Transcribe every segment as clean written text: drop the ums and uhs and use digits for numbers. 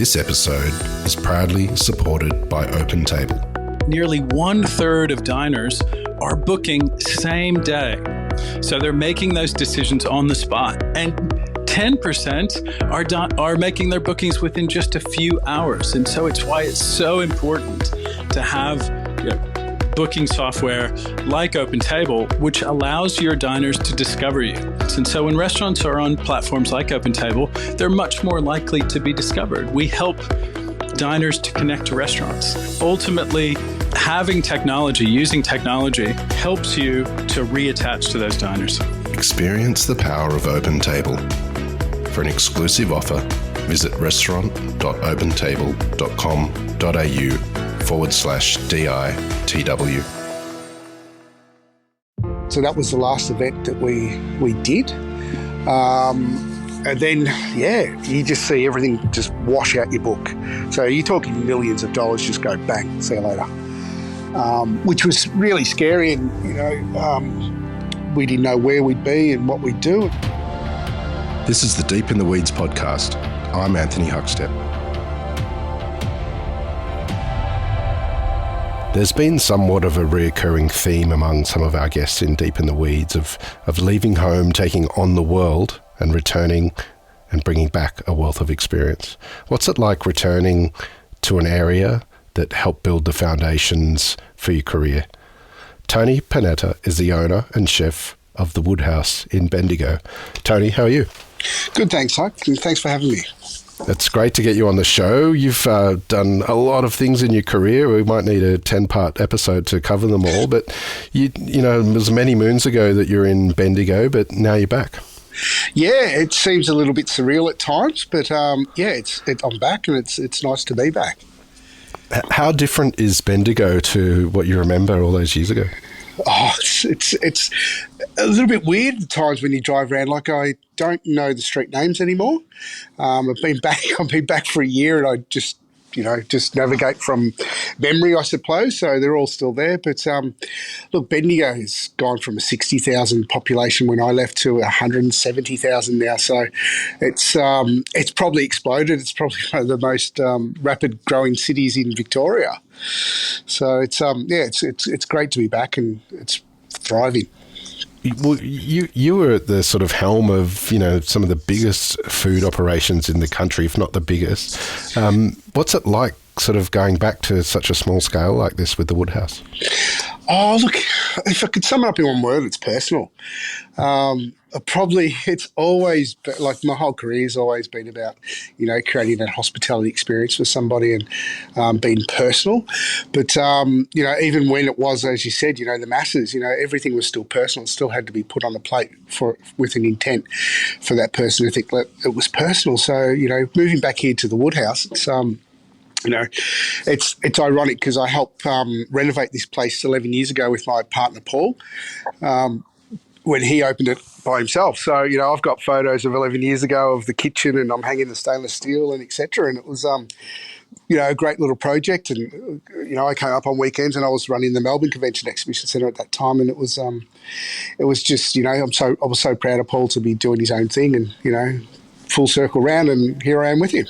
This episode is proudly supported by OpenTable. Nearly 1/3 of diners are booking same day. So they're making those decisions on the spot. And 10% are making their bookings within just a few hours. And so it's why it's so important to have booking software like OpenTable, which allows your diners to discover you. And so when restaurants are on platforms like OpenTable, they're much more likely to be discovered. We help diners to connect to restaurants. Ultimately, having technology, using technology, helps you to reattach to those diners. Experience the power of OpenTable. For an exclusive offer, visit restaurant.opentable.com.au/DITW. So that was the last event that we did. And then, you just see everything just wash out your book. So you're talking millions of dollars just go bang, see you later. Which was really scary, and we didn't know where we'd be and what we'd do. This is the Deep in the Weeds podcast. I'm Anthony Huckstep. There's been somewhat of a reoccurring theme among some of our guests in Deep in the Weeds of leaving home, taking on the world, and returning and bringing back a wealth of experience. What's it like returning to an area that helped build the foundations for your career? Tony Panetta is the owner and chef of the Woodhouse in Bendigo. Tony, how are you? Good, thanks, Huck. Thanks for having me. It's great to get you on the show. You've done a lot of things in your career. We might need a 10-part episode to cover them all. But, you know, it was many moons ago that you're in Bendigo, but now you're back. Yeah, it seems a little bit surreal at times, but I'm back, and it's nice to be back. How different is Bendigo to what you remember all those years ago? Oh, it's a little bit weird at times when you drive around. Like, I don't know the street names anymore. I've been back for a year, and I just navigate from memory, I suppose. So they're all still there. But look, Bendigo has gone from a 60,000 population when I left to 170,000 now. So it's probably exploded. It's probably one of the most rapid growing cities in Victoria. So it's great to be back, and it's thriving. Well, you were at the sort of helm of, some of the biggest food operations in the country, if not the biggest. What's it like sort of going back to such a small scale like this with the Woodhouse? Oh, look, if I could sum it up in one word, it's personal. It's always, like, my whole career has always been about, creating that hospitality experience for somebody and being personal. But, even when it was, as you said, the masses, everything was still personal. It still had to be put on the plate with an intent for that person to think that it was personal. So, moving back here to the Woodhouse, it's ironic because I helped renovate this place 11 years ago with my partner, Paul, when he opened it by himself. So, I've got photos of 11 years ago of the kitchen, and I'm hanging the stainless steel and et cetera. And it was, a great little project. And, I came up on weekends, and I was running the Melbourne Convention Exhibition Centre at that time. And it was just, I was so proud of Paul to be doing his own thing and, full circle round, and here I am with him.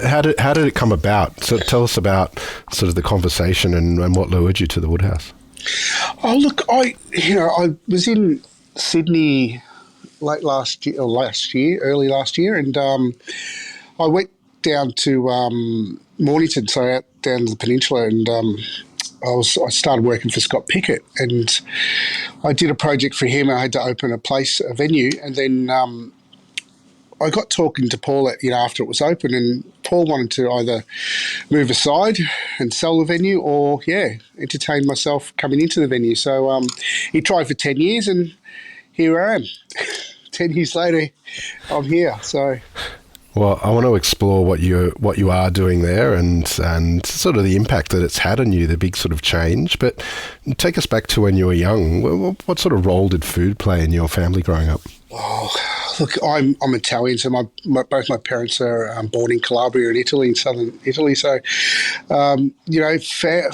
How did it come about? So tell us about sort of the conversation and what lured you to the Woodhouse. Oh, look, I was in Sydney early last year, and I went down to Mornington, so out down to the peninsula, and I started working for Scott Pickett, and I did a project for him. I had to open a venue, and then I got talking to Paul after it was open, and Paul wanted to either move aside and sell the venue or, entertain myself coming into the venue. So he tried for 10 years, and here I am. 10 years later, I'm here. So, well, I want to explore what you are doing there and sort of the impact that it's had on you, the big sort of change. But take us back to when you were young. What sort of role did food play in your family growing up? Oh, look, I'm Italian, so both my parents are born in Calabria in Italy, in southern Italy. So,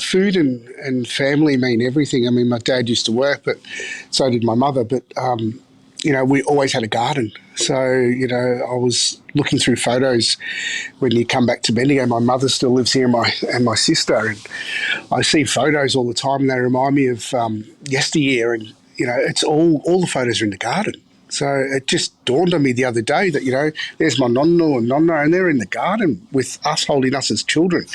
food and family mean everything. I mean, my dad used to work, but so did my mother. But we always had a garden, So, I was looking through photos when you come back to Bendigo. My mother still lives here, and my sister, and I see photos all the time, and they remind me of yesteryear. And it's all the photos are in the garden. So it just dawned on me the other day that there's my nonno and nonna, and they're in the garden with us, holding us as children.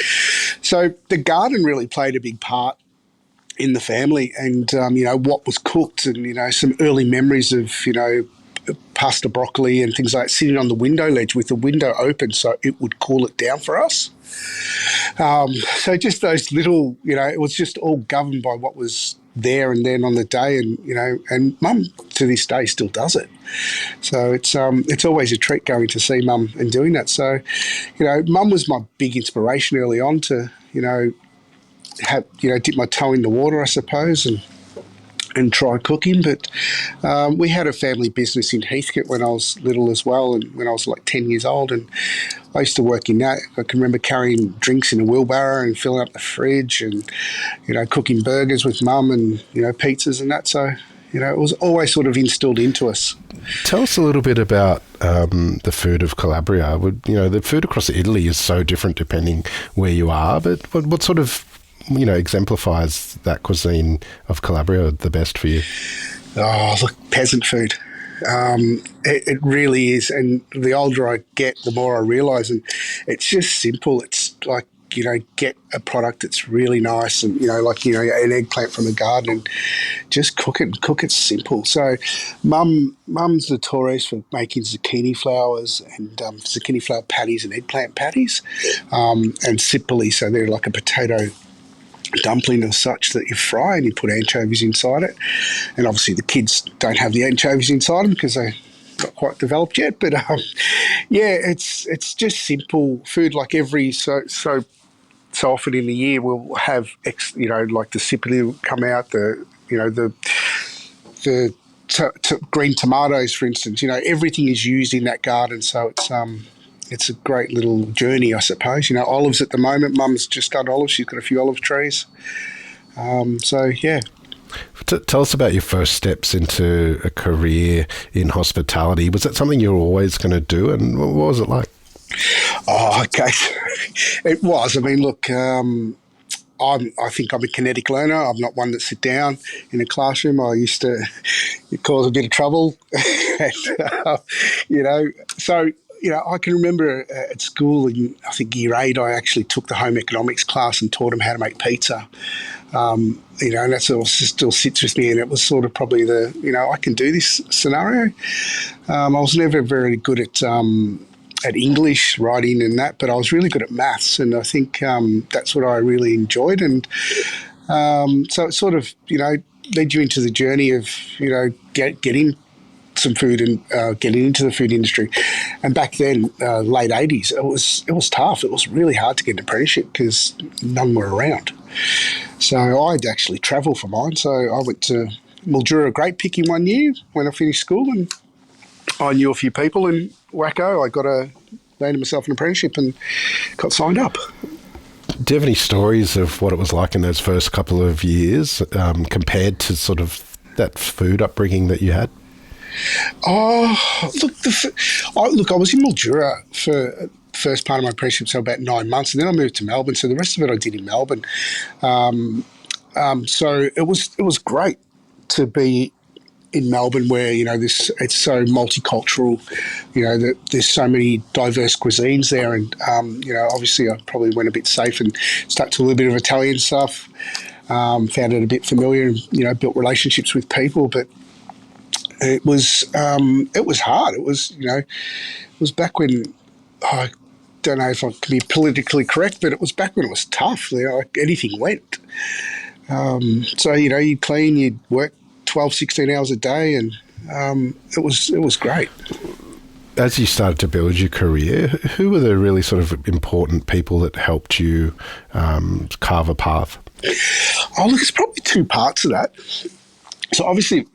So the garden really played a big part in the family, and what was cooked, and some early memories of pasta broccoli and things like that, sitting on the window ledge with the window open so it would cool it down for us. So just those little, it was just all governed by what was there and then on the day, and Mum to this day still does it. So it's always a treat going to see Mum and doing that. So, Mum was my big inspiration early on to, dip my toe in the water, I suppose, and try cooking. But we had a family business in Heathcote when I was little as well, and when I was like 10 years old, and I used to work in that. I can remember carrying drinks in a wheelbarrow and filling up the fridge, and cooking burgers with Mum, and pizzas and that. So it was always sort of instilled into us. Tell us a little bit about the food of Calabria. The food across Italy is so different depending where you are, but what sort of exemplifies that cuisine of Calabria the best for you? Oh, look, peasant food. It really is. And the older I get, the more I realise. And it's just simple. It's like, get a product that's really nice and, an eggplant from the garden and just cook it. And cook it simple. So Mum's notorious for making zucchini flowers and zucchini flower patties and eggplant patties and cipolli. So they're like a potato dumpling or such that you fry and you put anchovies inside it. And obviously the kids don't have the anchovies inside them because they're not quite developed yet. But it's just simple food. Like every so often in the year we'll have like the cipolli will come out, the green tomatoes, for instance. Everything is used in that garden, so it's a great little journey, I suppose. Olives at the moment. Mum's just done olives. She's got a few olive trees. Yeah. Tell us about your first steps into a career in hospitality. Was that something you were always going to do, and what was it like? Oh, okay. It was. I mean, look, I think I'm a kinetic learner. I'm not one that sit down in a classroom. I used to cause a bit of trouble. And, so... I can remember at school in, I think, year 8, I actually took the home economics class and taught them how to make pizza. And that sort of still sits with me, and it was sort of probably the, I can do this scenario. I was never very good at English, writing and that, but I was really good at maths, and I think that's what I really enjoyed. And so it sort of, led you into the journey of, getting some food and getting into the food industry. And back then, late 80s, it was tough. It was really hard to get an apprenticeship because none were around. So I'd actually travel for mine. So I went to Mildura grape picking one year when I finished school, and I knew a few people, and wacko, I landed myself an apprenticeship and got signed up. Do you have any stories of what it was like in those first couple of years compared to sort of that food upbringing that you had? Oh, look, I was in Mildura for the first part of my apprenticeship, so about 9 months, and then I moved to Melbourne. So the rest of it I did in Melbourne. So it was great to be in Melbourne, where it's so multicultural. There's so many diverse cuisines there, and obviously I probably went a bit safe and stuck to a little bit of Italian stuff. Found it a bit familiar, and built relationships with people, but it was hard. It was back when, I don't know if I can be politically correct, but it was back when it was tough. Like anything went. So you'd clean, you'd work 12, 16 hours a day, and it was great. As you started to build your career, who were the really sort of important people that helped you carve a path? Oh, look, it's probably two parts of that. So obviously,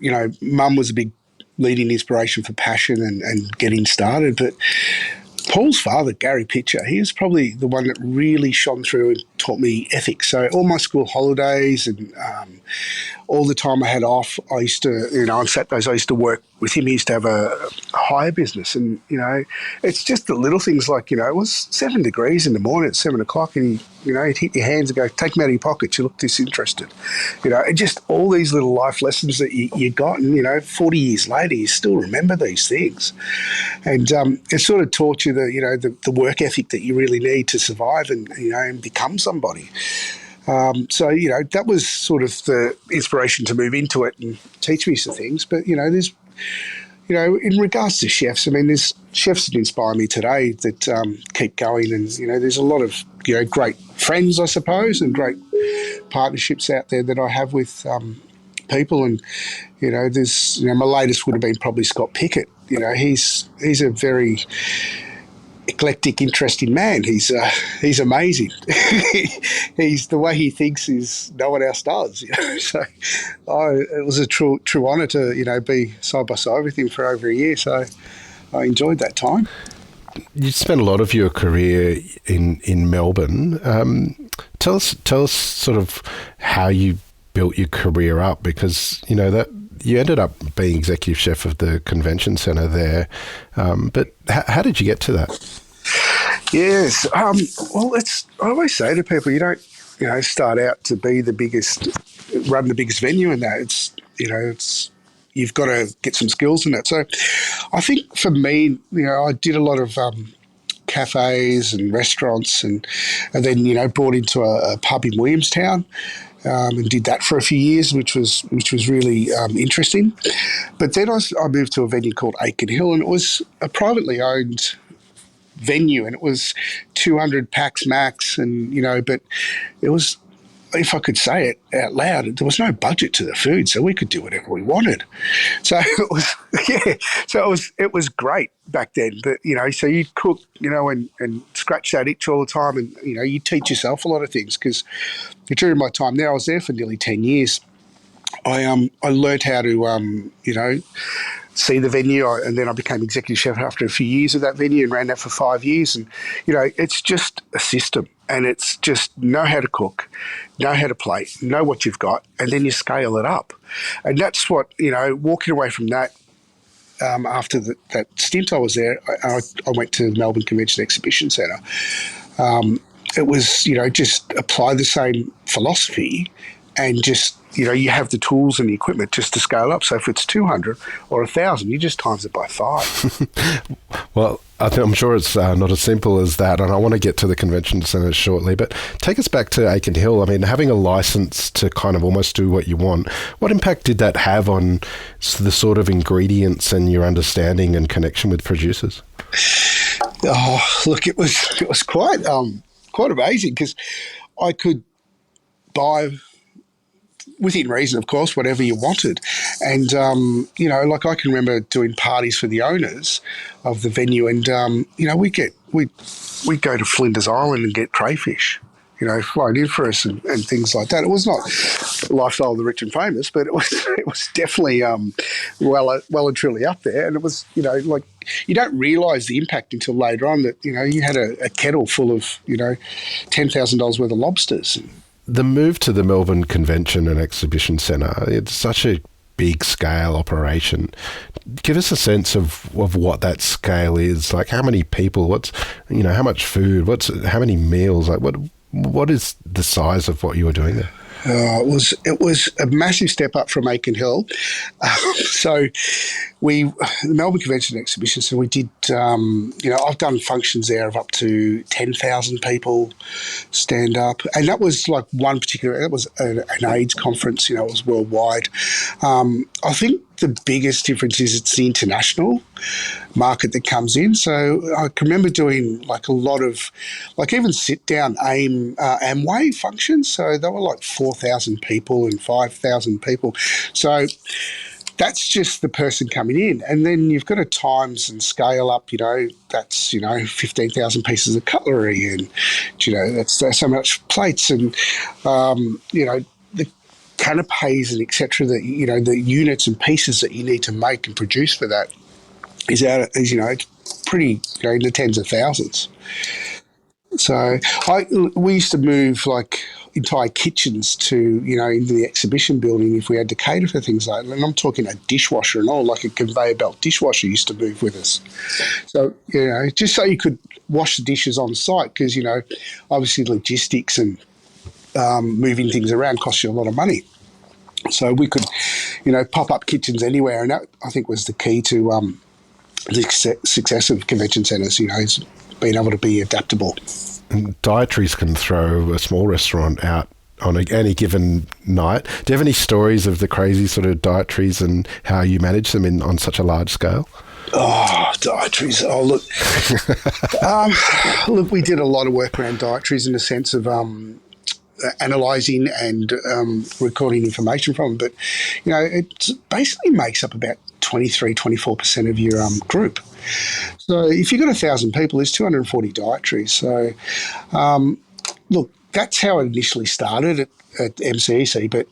Mum was a big leading inspiration for passion and getting started. But Paul's father, Gary Pitcher, he was probably the one that really shone through and taught me ethics. So all my school holidays and all the time I had off, I used to, on Saturdays, I used to work with him. He used to have a hire business, and it's just the little things like it was 7 degrees in the morning at 7 o'clock, and you'd hit your hands and go, take them out of your pockets. You look disinterested, and just all these little life lessons that you got, and 40 years later you still remember these things, and it sort of taught you the work ethic that you really need to survive and become somebody. So that was sort of the inspiration to move into it and teach me some things. But there's in regards to chefs, I mean, there's chefs that inspire me today that keep going, and there's a lot of great friends, I suppose, and great partnerships out there that I have with people. And there's my latest would have been probably Scott Pickett. He's a very eclectic, interesting man. He's amazing. He's the way he thinks is no one else does. So it was a true honour to be side by side with him for over a year. So I enjoyed that time. You spent a lot of your career in Melbourne. Tell us sort of how you built your career up, because that you ended up being executive chef of the convention centre there. But how did you get to that? Yes. Well, I always say to people, you don't start out to be run the biggest venue in that. It's you've got to get some skills in that. So I think for me, I did a lot of cafes and restaurants, and then brought into a pub in Williamstown. And did that for a few years, which was really interesting. But then I moved to a venue called Aiken Hill, and it was a privately owned venue, and it was 200 packs max, and but it was, if I could say it out loud, there was no budget to the food, so we could do whatever we wanted. So it was it was great back then. But so you'd cook, and scratch that itch all the time, and you teach yourself a lot of things, because during my time there, I was there for nearly 10 years. I learned how to see the venue, and then I became executive chef after a few years of that venue and ran that for 5 years. And it's just a system, and it's just know how to cook, know how to plate, know what you've got, and then you scale it up. And that's what walking away from that. After that stint I was there, I went to the Melbourne Convention Exhibition Centre. It was just apply the same philosophy, and just you have the tools and the equipment just to scale up. So if it's 200 or 1,000, you just times it by 5. Well, I'm sure it's not as simple as that, and I want to get to the convention centre shortly, but take us back to Aiken Hill. I mean, having a licence to kind of almost do what you want, what impact did that have on the sort of ingredients and your understanding and connection with producers? Oh, look, it was quite amazing, because I could buy, within reason, of course, whatever you wanted. And, like I can remember doing parties for the owners of the venue, and, we'd go to Flinders Island and get crayfish, flown in for us and things like that. It was not lifestyle of the rich and famous, but it was definitely well and truly up there. And it was, like, you don't realise the impact until later on that, you had a kettle full of, $10,000 worth of lobsters. The move to the Melbourne Convention and Exhibition Centre, it's such a big scale operation. Give us a sense of what that scale is. Like, how many people, how much food, how many meals, like what is the size of what you were doing there? It was a massive step up from Aiken Hill. So the Melbourne Convention Exhibition, so we did, I've done functions there of up to 10,000 people stand up. And that was like that was an AIDS conference, it was worldwide. I think the biggest difference is it's the international market that comes in. So I can remember doing like a lot of, like even sit-down Amway functions. So they were like 4,000 people and 5,000 people. So that's just the person coming in. And then you've got to times and scale up, that's, 15,000 pieces of cutlery, and, that's so much plates, and, the canapes and etc. that, the units and pieces that you need to make and produce for that is pretty, in the tens of thousands. So we used to move like entire kitchens to, into the exhibition building if we had to cater for things like that. And I'm talking a dishwasher and all, like a conveyor belt dishwasher used to move with us. So, just so you could wash the dishes on site because, obviously logistics and moving things around costs you a lot of money. So we could, pop up kitchens anywhere. And that, I think, was the key to the success of convention centres, is being able to be adaptable. And dietaries can throw a small restaurant out on any given night. Do you have any stories of the crazy sort of dietaries and how you manage them on such a large scale? Oh, dietaries. Oh, look. Look, we did a lot of work around dietaries in the sense of analysing and recording information from them. But, it basically makes up about 24% of your group. So if you've got 1,000 people, there's 240 dietaries. So, look, that's how it initially started at MCEC, but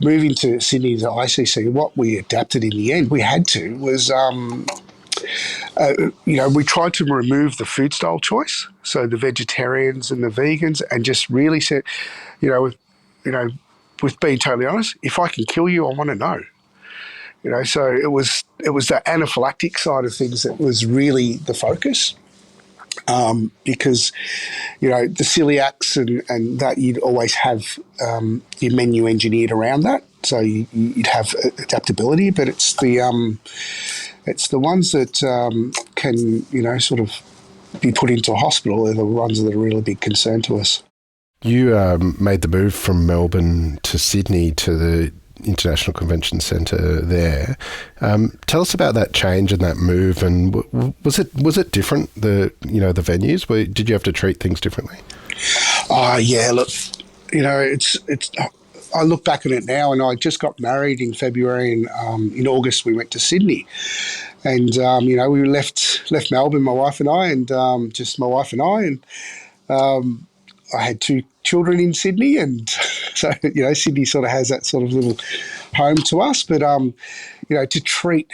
moving to Sydney to ICC, what we adapted in the end, we had to, was, we tried to remove the food style choice, so the vegetarians and the vegans, and just really said, with being totally honest, if I can kill you, I want to know. So it was the anaphylactic side of things that was really the focus, because the celiacs and that you'd always have your menu engineered around that, so you'd have adaptability. But it's the ones that can sort of be put into a hospital are the ones that are a really big concern to us. You made the move from Melbourne to Sydney to the International Convention Centre there. Tell us about that change and that move, and was it different, the venues? Did you have to treat things differently? Yeah, look, it's I look back on it now, and I just got married in February, and in August we went to Sydney, and we left Melbourne, my wife and I, and just my wife and I, and I had 2 children in Sydney, and so Sydney sort of has that sort of little home to us. But to treat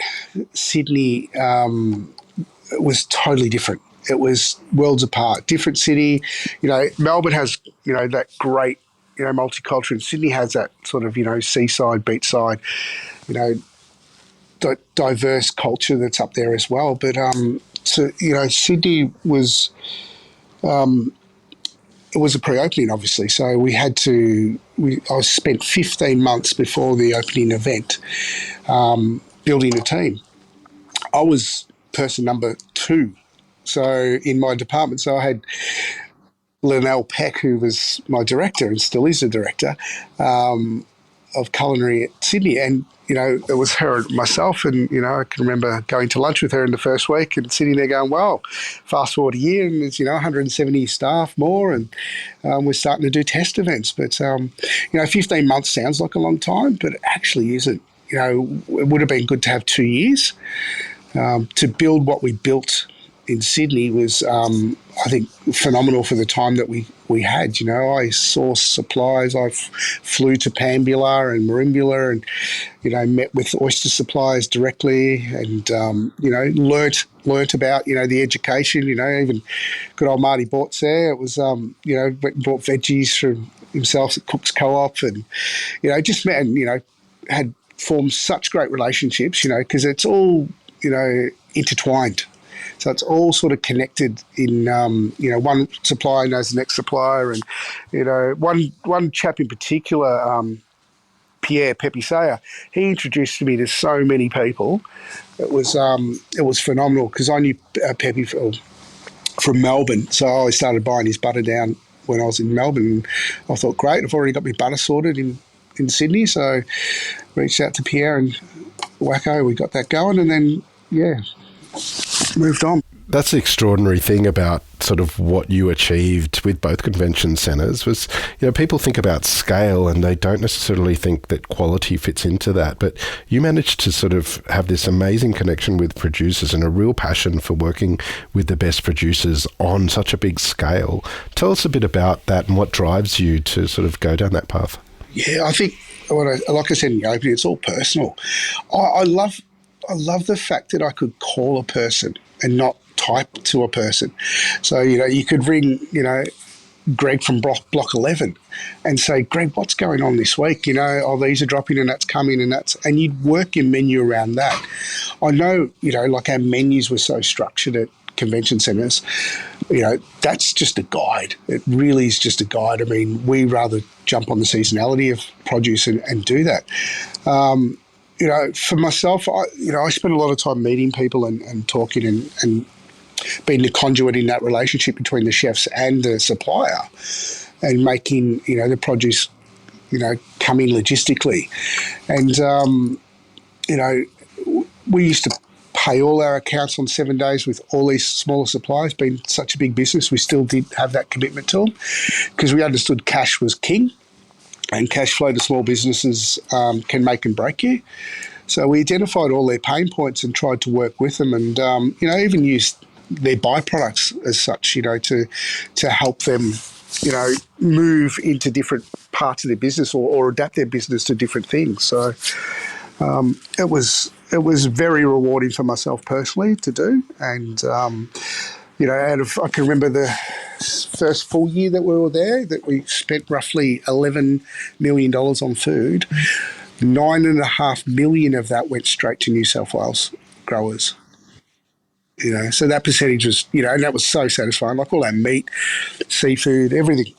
Sydney was totally different. It was worlds apart, different city. Melbourne has that great multicultural, and Sydney has that sort of seaside, beachside, diverse culture that's up there as well. But Sydney was. It was a pre-opening, obviously, so we had to. I spent 15 months before the opening event building a team. I was person number 2, so in my department. So I had Linnell Peck, who was my director and still is the director of culinary at Sydney, and it was her and myself, and I can remember going to lunch with her in the first week and sitting there going, "Wow!" Fast forward a year, and there's 170 staff more, and we're starting to do test events. But 15 months sounds like a long time, but it actually isn't. It would have been good to have 2 years to build what we built in Sydney. Was I think phenomenal for the time that we had. I sourced supplies. I flew to Pambula and Marimbula, and met with oyster suppliers directly, and learnt about the education. Even good old Marty Bortz there. It was went and bought veggies from himself at Cook's Co-op, and just met and had formed such great relationships. Because it's all intertwined. So it's all sort of connected in, one supplier knows the next supplier. And, one chap in particular, Pierre Pepisea, he introduced me to so many people. It was phenomenal because I knew Pepe from Melbourne. So I always started buying his butter down when I was in Melbourne. And I thought, great, I've already got my butter sorted in Sydney. So reached out to Pierre and wacko, we got that going. And then, moved on. That's the extraordinary thing about sort of what you achieved with both convention centres was, people think about scale and they don't necessarily think that quality fits into that. But you managed to sort of have this amazing connection with producers and a real passion for working with the best producers on such a big scale. Tell us a bit about that and what drives you to sort of go down that path. Yeah, I think, like I said in the opening, it's all personal. I love the fact that I could call a person and not type to a person. So, you could ring, Greg from Block 11 and say, Greg, what's going on this week? These are dropping and that's coming and you'd work your menu around that. I know, like our menus were so structured at convention centres, that's just a guide. It really is just a guide. I mean, we rather jump on the seasonality of produce and do that. For myself, I spend a lot of time meeting people and talking and being the conduit in that relationship between the chefs and the supplier and making, the produce, come in logistically. And, we used to pay all our accounts on 7 days with all these smaller suppliers. Being such a big business, we still did have that commitment to them because we understood cash was king and cash flow to small businesses can make and break you. So we identified all their pain points and tried to work with them and, even used their byproducts as such, to help them, move into different parts of their business or adapt their business to different things. So it was very rewarding for myself personally to do. And, I can remember the first full year that we were there, that we spent roughly $11 million on food. $9.5 million of that went straight to New South Wales growers. So that percentage was, and that was so satisfying. Like all our meat, seafood, everything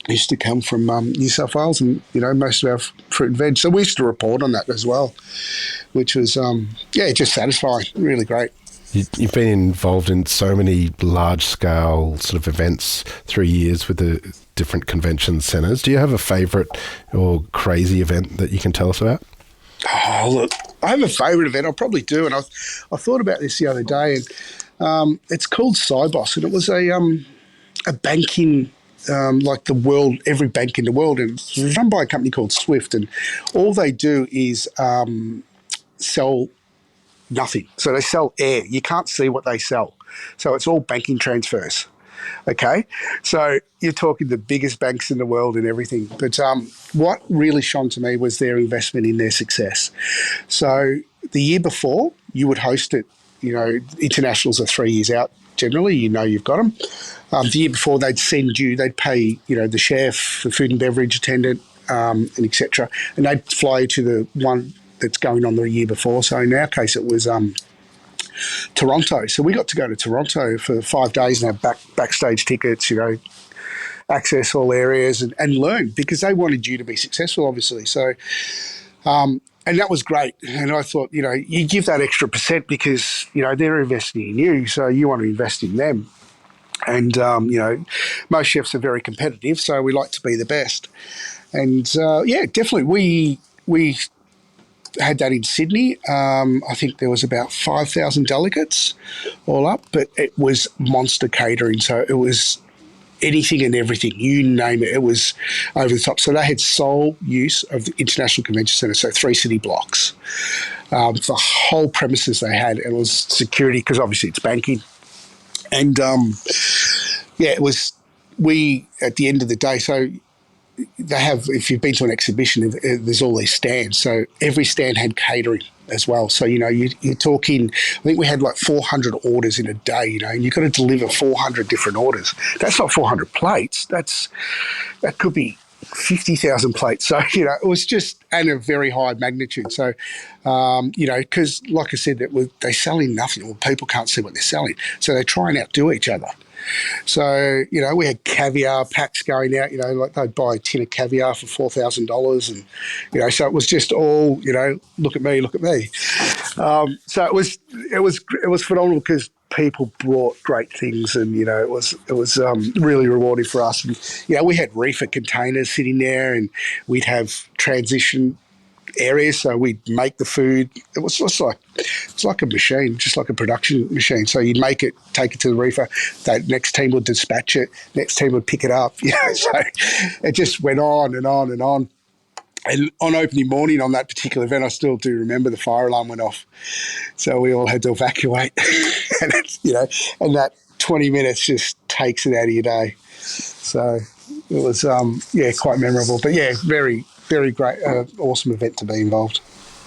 used to come from New South Wales and, most of our fruit and veg. So we used to report on that as well, which was, just satisfying, really great. You've been involved in so many large-scale sort of events through years with the different convention centres. Do you have a favourite or crazy event that you can tell us about? Oh, look, I have a favourite event. I probably do. And I thought about this the other day. And it's called Cybos. And it was a banking, like the world, every bank in the world. And it's run by a company called Swift. And all they do is sell nothing. So they sell air. You can't see what they sell. So it's all banking transfers. Okay, so you're talking the biggest banks in the world and everything. But what really shone to me was their investment in their success. So the year before, you would host it. Internationals are 3 years out generally. You've got them. The year before, they'd pay, the chef, the food and beverage attendant, and etc. And they'd fly you to the one that's going on the year before. So in our case, it was Toronto. So we got to go to Toronto for 5 days and have backstage tickets, access all areas and learn because they wanted you to be successful, obviously. So, and that was great. And I thought, you give that extra percent because, they're investing in you. So you want to invest in them. And, most chefs are very competitive. So we like to be the best. And, definitely we had that in Sydney. I think there was about 5,000 delegates all up, but it was monster catering. So it was anything and everything, you name it. It was over the top. So they had sole use of the International Convention Centre, so 3 city blocks. The whole premises they had, it was security because obviously it's banking. And, it was at the end of the day, so they have, if you've been to an exhibition, there's all these stands. So every stand had catering as well. So, you're talking, I think we had like 400 orders in a day, and you've got to deliver 400 different orders. That's not 400 plates. That could be 50,000 plates. So, it was just at a very high magnitude. So, because like I said, they're selling nothing. Well, people can't see what they're selling. So they try and outdo each other. So, we had caviar packs going out, like they'd buy a tin of caviar for $4,000 and, so it was just all, look at me. So it was phenomenal because people brought great things and, it was really rewarding for us. And, we had reefer containers sitting there and we'd have transition areas, so we'd make the food. It's like a machine, just like a production machine. So you'd make it, take it to the reefer. That next team would dispatch it. Next team would pick it up. So it just went on and on and on. And on opening morning on that particular event, I still do remember the fire alarm went off, so we all had to evacuate. And and that 20 minutes just takes it out of your day. So it was quite memorable. But very, very great, awesome event to be involved.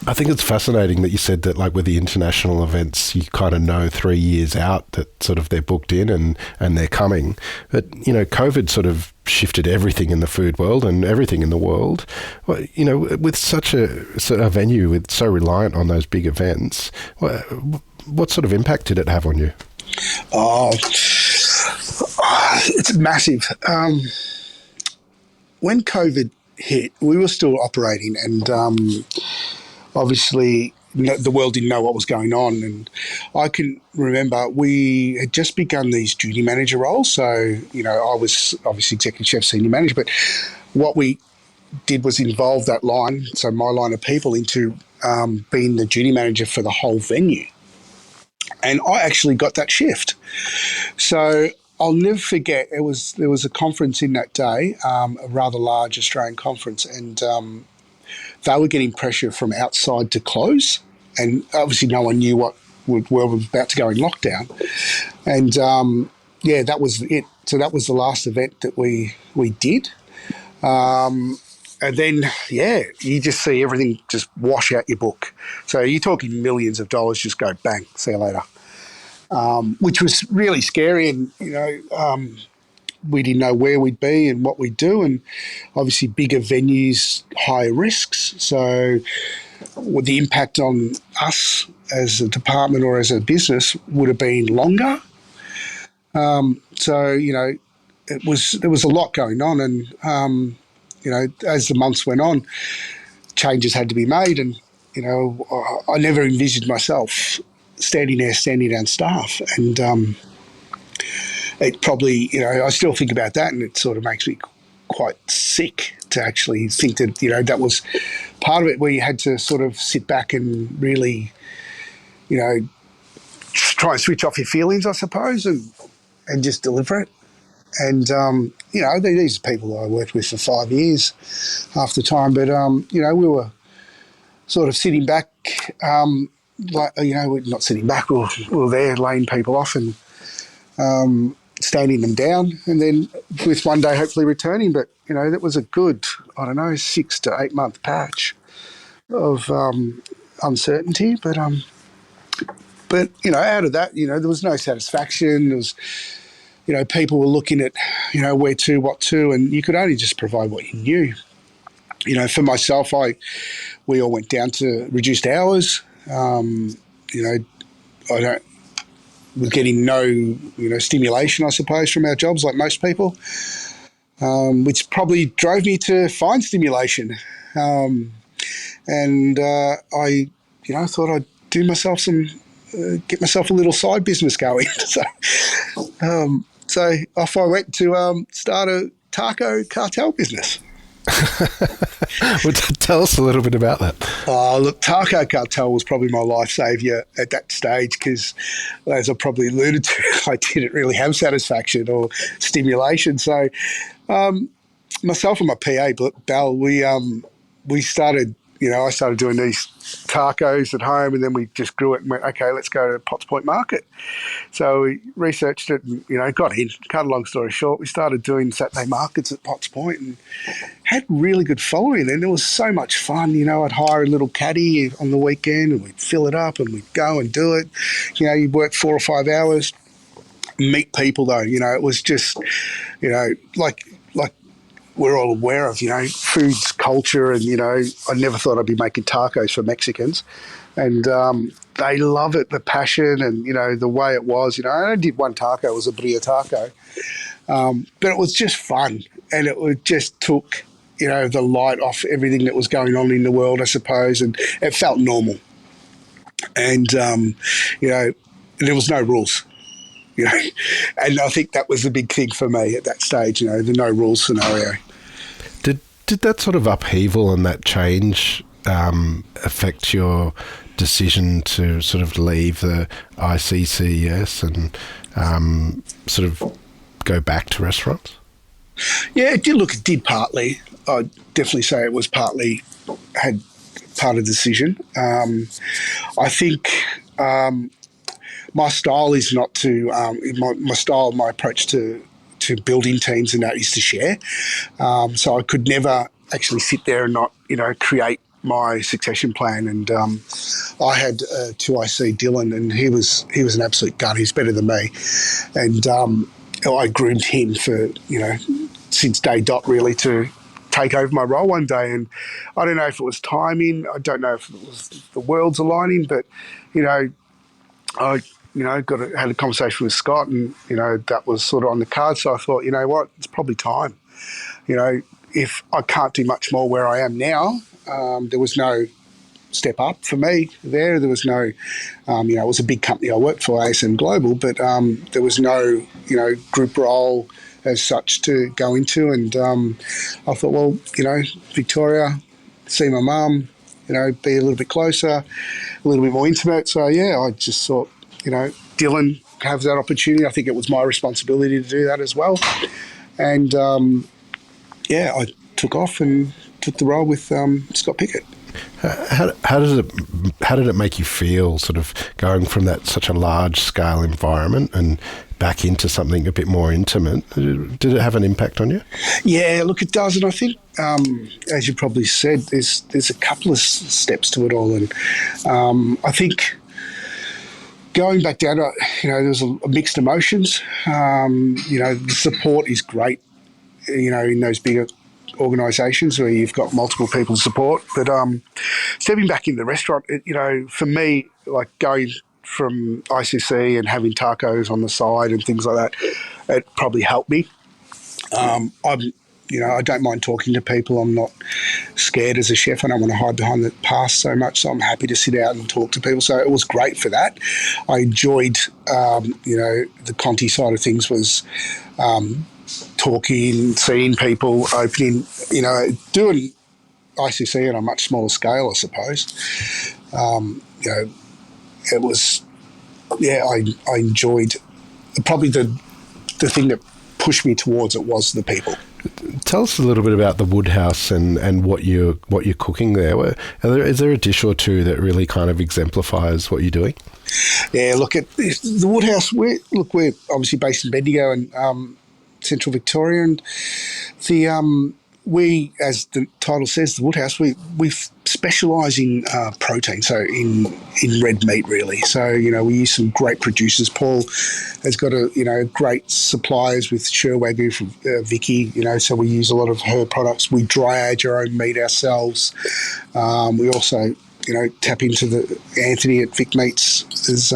I think it's fascinating that you said that, like with the international events, you kind of know 3 years out that sort of they're booked in and they're coming. But, you know, COVID sort of shifted everything in the food world and everything in the world. Well, you know, with such a venue with so reliant on those big events, what sort of impact did it have on you? Oh, it's massive. When COVID hit, we were still operating, and obviously the world didn't know what was going on. And I can remember we had just begun these duty manager roles. So, you know, I was obviously executive chef, senior manager, but what we did was involve that line, so my line of people, into being the duty manager for the whole venue. And I actually got that shift. So I'll never forget, there was a conference in that day, a rather large Australian conference, and they were getting pressure from outside to close. And obviously no one knew what world was about to go in lockdown. And yeah, that was it. So that was the last event that we did. And then, yeah, you just see everything just wash out your book. So you're talking millions of dollars just go bang, see you later. Which was really scary, and, you know, we didn't know where we'd be and what we'd do, and obviously bigger venues, higher risks. So the impact on us as a department or as a business would have been longer. So, you know, there was a lot going on, and you know, as the months went on, changes had to be made, and, you know, I never envisioned myself standing down staff, and it probably, you know, I still think about that, and it sort of makes me quite sick to actually think that, you know, that was part of it, where you had to sort of sit back and really, you know, try and switch off your feelings, I suppose, and just deliver it. And, you know, these are people that I worked with for 5 years half the time. But, you know, we were sort of sitting back, like, you know, we're not sitting back, we were there laying people off and standing them down, and then with one day hopefully returning. But, you know, that was a good, I don't know, 6 to 8 month patch of uncertainty. But, you know, out of that, you know, there was no satisfaction. There was, you know, people were looking at, you know, where to, what to, and you could only just provide what you knew. You know, for myself, we all went down to reduced hours. You know, we're getting no, you know, stimulation, I suppose, from our jobs, like most people, which probably drove me to find stimulation. And I, you know, thought I'd do myself get myself a little side business going. So off I went to start a taco cartel business. Well, tell us a little bit about that. Look, taco cartel was probably my life saviour at that stage, because, as I probably alluded to, I didn't really have satisfaction or stimulation. So myself and my PA, Belle, we started, you know, I started doing these tacos at home, and then we just grew it and went, okay, let's go to Potts Point Market. So we researched it and, you know, got in. Cut a long story short, we started doing Saturday markets at Potts Point and had really good following. And it was so much fun. You know, I'd hire a little caddy on the weekend and we'd fill it up and we'd go and do it. You know, you'd work 4 or 5 hours, meet people though. You know, it was just, you know, like we're all aware of, you know, food's culture, and, you know, I never thought I'd be making tacos for Mexicans, and they love it, the passion, and, you know, the way it was. You know, I only did one taco, it was a birria taco, but it was just fun, and it just took, you know, the light off everything that was going on in the world, I suppose, and it felt normal. And, you know, there was no rules. You know, and I think that was the big thing for me at that stage, you know, the no rules scenario. Did that sort of upheaval and that change affect your decision to sort of leave the ICCES and sort of go back to restaurants? Yeah, it did. Look, it did partly. I'd definitely say it was partly had part of the decision. I think my style is not to my style, my approach to building teams and that is to share. So I could never actually sit there and not, you know, create my succession plan, and I had 2IC Dylan, and he was an absolute gun. He's better than me, and I groomed him for since day dot really to take over my role one day. And I don't know if it was timing. I don't know if it was the worlds aligning, but I had a conversation with Scott, and that was sort of on the card. So I thought, you know what, it's probably time. If I can't do much more where I am now, there was no step up for me there. There was no, it was a big company I worked for, ASM Global, but there was no, group role as such to go into. And I thought, well, Victoria, see my mum, be a little bit closer, a little bit more intimate. So, yeah, I just thought, Dylan have that opportunity. I think it was my responsibility to do that as well. And, I took off and took the role with Scott Pickett. How did it make you feel, sort of going from that such a large scale environment and back into something a bit more intimate? Did it have an impact on you? Yeah, look, it does, and I think, as you probably said, there's a couple of steps to it all, and I think going back down to, there's a mixed emotions. The support is great, in those bigger organisations where you've got multiple people to support. But stepping back in the restaurant, for me, like going from ICC and having tacos on the side and things like that, it probably helped me. I don't mind talking to people. I'm not scared as a chef. I don't want to hide behind the past so much, so I'm happy to sit out and talk to people. So it was great for that. I enjoyed, the Conti side of things was talking, seeing people, opening, doing ICC on a much smaller scale, I suppose. It was, I enjoyed, probably the thing that pushed me towards it was the people. Tell us a little bit about the Woodhouse and what you're cooking there. Is there a dish or two that really kind of exemplifies what you're doing? Yeah, look at the Woodhouse. We're obviously based in Bendigo and Central Victoria, and we, as the title says, the Woodhouse, we specialise in protein, so in red meat really. So we use some great producers. Paul has got great suppliers with Sherwagyu from Vicky. So we use a lot of her products. We dry age our own meat ourselves. We also tap into the Anthony at Vic Meats as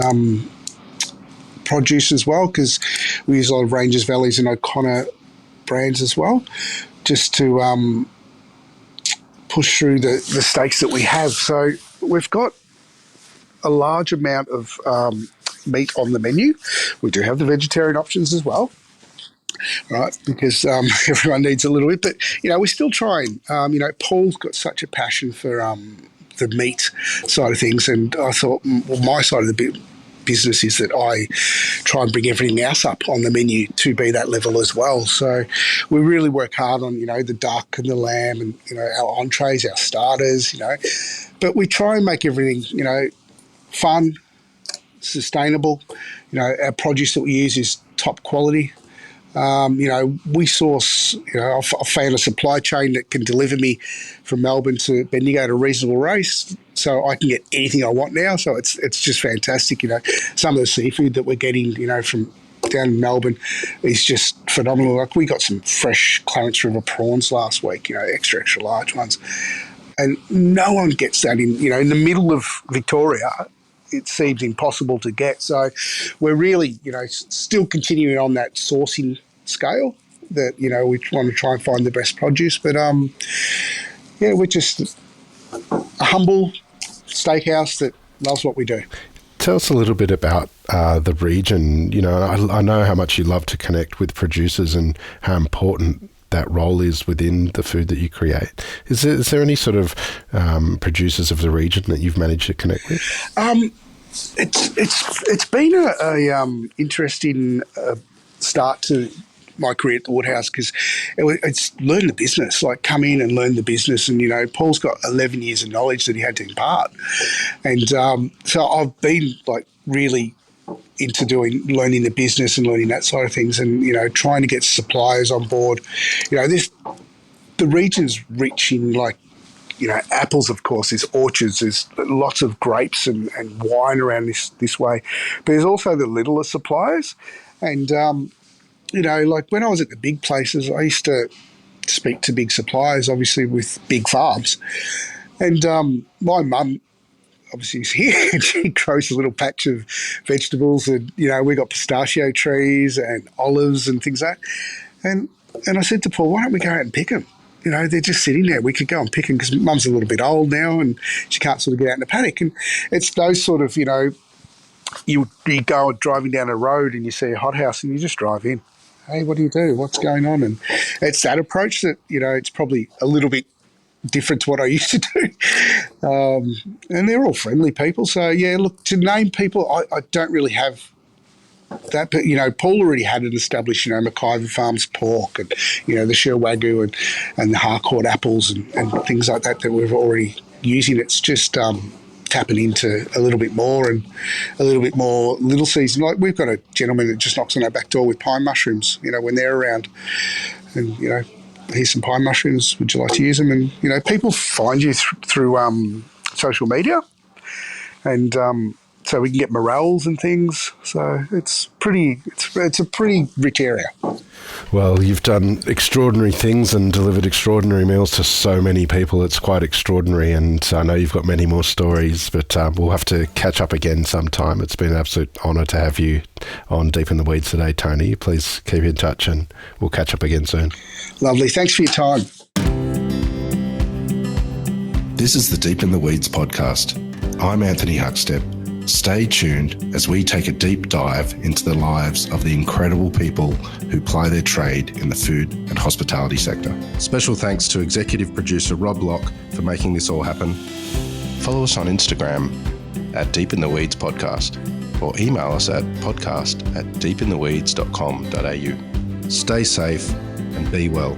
produce as well, because we use a lot of Ranges Valleys and O'Connor brands as well, just to push through the steaks that we have. So we've got a large amount of meat on the menu. We do have the vegetarian options as well, right, because everyone needs a little bit. But, we're still trying. Paul's got such a passion for the meat side of things, and I thought, well, my side of the business is that I try and bring everything else up on the menu to be that level as well. So we really work hard on, the duck and the lamb and, our entrees, our starters, but we try and make everything, fun, sustainable. Our produce that we use is top quality. We source, I found a supply chain that can deliver me from Melbourne to Bendigo at a reasonable rate, so I can get anything I want now. So it's just fantastic. Some of the seafood that we're getting, from down in Melbourne is just phenomenal. Like we got some fresh Clarence River prawns last week, extra large ones, and no one gets that in the middle of Victoria. It seems impossible to get. So we're really, still continuing on that sourcing scale that, we want to try and find the best produce. But, we're just a humble steakhouse that loves what we do. Tell us a little bit about the region. I know how much you love to connect with producers and how important that role is within the food that you create. Is there any sort of producers of the region that you've managed to connect with? It's been a interesting start to my career at the Woodhouse, because it's learn the business, like come in and learn the business. And, Paul's got 11 years of knowledge that he had to impart. And so I've been like really into learning the business and learning that side of things, and, trying to get suppliers on board. The region's rich in like apples, of course, there's orchards, there's lots of grapes and wine around this way. But there's also the littler suppliers. And, like when I was at the big places, I used to speak to big suppliers, obviously with big farms. And my mum, obviously, is here, and she grows a little patch of vegetables. And, we got pistachio trees and olives and things like that. And I said to Paul, why don't we go out and pick them? They're just sitting there. We could go and pick them because Mum's a little bit old now and she can't sort of get out in the paddock. And it's those sort of, you go driving down a road and you see a hothouse and you just drive in. Hey, what do you do? What's going on? And it's that approach that, it's probably a little bit different to what I used to do. And they're all friendly people. So, yeah, look, to name people, I don't really have that, but Paul already had an established, McIver Farms pork and the Shell Wagyu and the Harcourt apples and things like that we're already using. It's just tapping into a little bit more and a little bit more little season. Like we've got a gentleman that just knocks on our back door with pine mushrooms, when they're around, and here's some pine mushrooms. Would you like to use them? And people find you through social media, and so we can get morels and things. So it's a pretty rich area. Well, you've done extraordinary things and delivered extraordinary meals to so many people. It's quite extraordinary, and I know you've got many more stories, but we'll have to catch up again sometime. It's been an absolute honour to have you on Deep in the Weeds today, Tony. Please keep in touch and we'll catch up again soon. Lovely. Thanks for your time. This is the Deep in the Weeds podcast. I'm Anthony Huckstep. Stay tuned as we take a deep dive into the lives of the incredible people who ply their trade in the food and hospitality sector. Special thanks to executive producer Rob Locke for making this all happen. Follow us on Instagram at Deep in the Weeds Podcast or email us at podcast@deepintheweeds.com.au. Stay safe and be well.